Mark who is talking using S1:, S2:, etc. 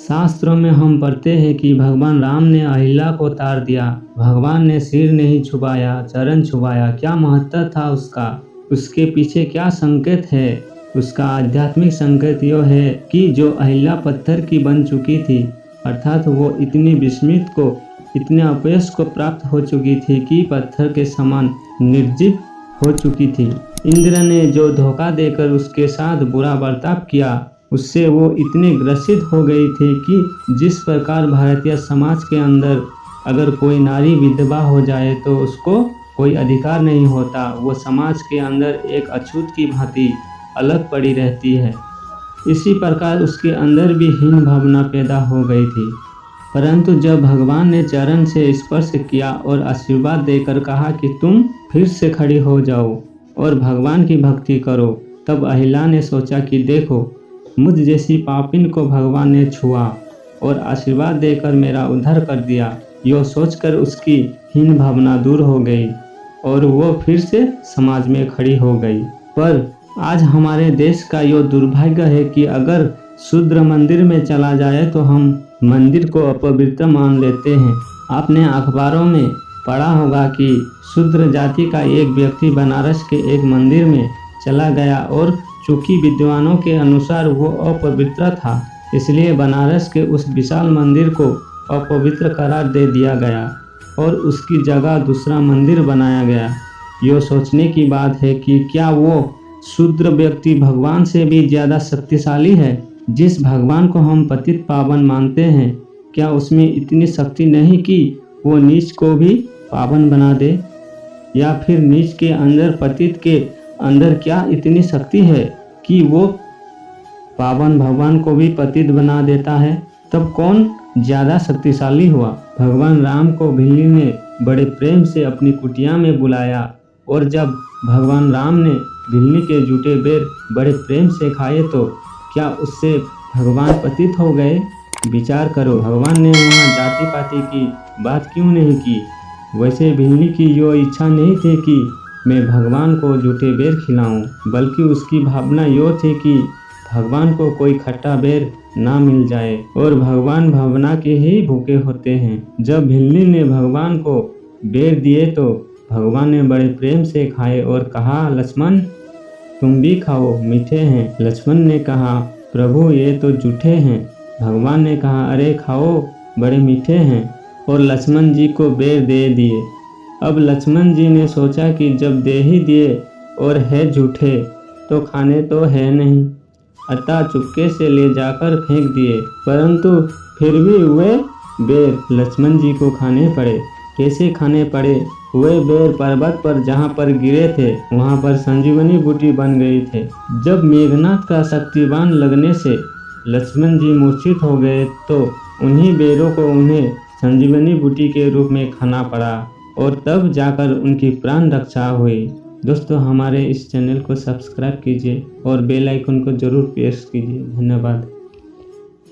S1: शास्त्रों में हम पढ़ते हैं कि भगवान राम ने अहिल्या को तार दिया। भगवान ने सिर नहीं छुपाया, चरण छुपाया। क्या महत्व था उसका? उसके पीछे क्या संकेत है? उसका आध्यात्मिक संकेत यह है कि जो अहिल्या पत्थर की बन चुकी थी, अर्थात वो इतनी विस्मित को, इतने अपयश को प्राप्त हो चुकी थी कि पत्थर के समान निर्जीव हो चुकी थी। इंद्र ने जो धोखा देकर उसके साथ बुरा बर्ताव किया, उससे वो इतने ग्रसित हो गई थी कि जिस प्रकार भारतीय समाज के अंदर अगर कोई नारी विधवा हो जाए तो उसको कोई अधिकार नहीं होता, वो समाज के अंदर एक अछूत की भांति अलग पड़ी रहती है। इसी प्रकार उसके अंदर भी हीन भावना पैदा हो गई थी। परंतु जब भगवान ने चरण से स्पर्श किया और आशीर्वाद देकर कहा कि तुम फिर से खड़ी हो जाओ और भगवान की भक्ति करो, तब अहिल्या ने सोचा कि देखो, मुझ जैसी पापिन को भगवान ने छुआ और आशीर्वाद देकर मेरा उद्धार कर दिया। यह सोचकर उसकी हीन भावना दूर हो गई और वो फिर से समाज में खड़ी हो गई। पर आज हमारे देश का यह दुर्भाग्य है कि अगर शूद्र मंदिर में चला जाए तो हम मंदिर को अपवित्र मान लेते हैं। आपने अखबारों में पढ़ा होगा कि शूद्र जाति का एक व्यक्ति बनारस के एक मंदिर में चला गया और चूंकि विद्वानों के अनुसार वो अपवित्र था, इसलिए बनारस के उस विशाल मंदिर को अपवित्र करार दे दिया गया और उसकी जगह दूसरा मंदिर बनाया गया। यह सोचने की बात है कि क्या वो शूद्र व्यक्ति भगवान से भी ज़्यादा शक्तिशाली है? जिस भगवान को हम पतित पावन मानते हैं, क्या उसमें इतनी शक्ति नहीं कि वो नीच को भी पावन बना दे? या फिर नीच के अंदर, पतित के अंदर क्या इतनी शक्ति है कि वो पावन भगवान को भी पतित बना देता है? तब कौन ज़्यादा शक्तिशाली हुआ? भगवान राम को बिल्ली ने बड़े प्रेम से अपनी कुटिया में बुलाया और जब भगवान राम ने बिल्ली के जूठे बेर बड़े प्रेम से खाए तो क्या उससे भगवान पतित हो गए? विचार करो, भगवान ने वहाँ जाति पाति की बात क्यों नहीं की? वैसे बिल्ली की यो इच्छा नहीं थी कि मैं भगवान को जूठे बेर खिलाऊं, बल्कि उसकी भावना यो थी कि भगवान को कोई खट्टा बेर ना मिल जाए, और भगवान भावना के ही भूखे होते हैं। जब बिल्ली ने भगवान को बेर दिए तो भगवान ने बड़े प्रेम से खाए और कहा, लक्ष्मण तुम भी खाओ, मीठे हैं। लक्ष्मण ने कहा, प्रभु ये तो जूठे हैं। भगवान ने कहा, अरे खाओ, बड़े मीठे हैं, और लक्ष्मण जी को बेर दे दिए। अब लक्ष्मण जी ने सोचा कि जब दे ही दिए और है झूठे तो खाने तो है नहीं, अतः चुपके से ले जाकर फेंक दिए। परंतु फिर भी वे बेर लक्ष्मण जी को खाने पड़े। कैसे खाने पड़े? वे बेर पर्वत पर जहाँ पर गिरे थे वहाँ पर संजीवनी बूटी बन गई थे। जब मेघनाथ का शक्तिबान लगने से लक्ष्मण जी मूर्छित हो गए तो उन्हीं बेरों को उन्हें संजीवनी बूटी के रूप में खाना पड़ा और तब जाकर उनकी प्राण रक्षा हुई। दोस्तों, हमारे इस चैनल को सब्सक्राइब कीजिए और बेल आइकन को जरूर प्रेस कीजिए। धन्यवाद।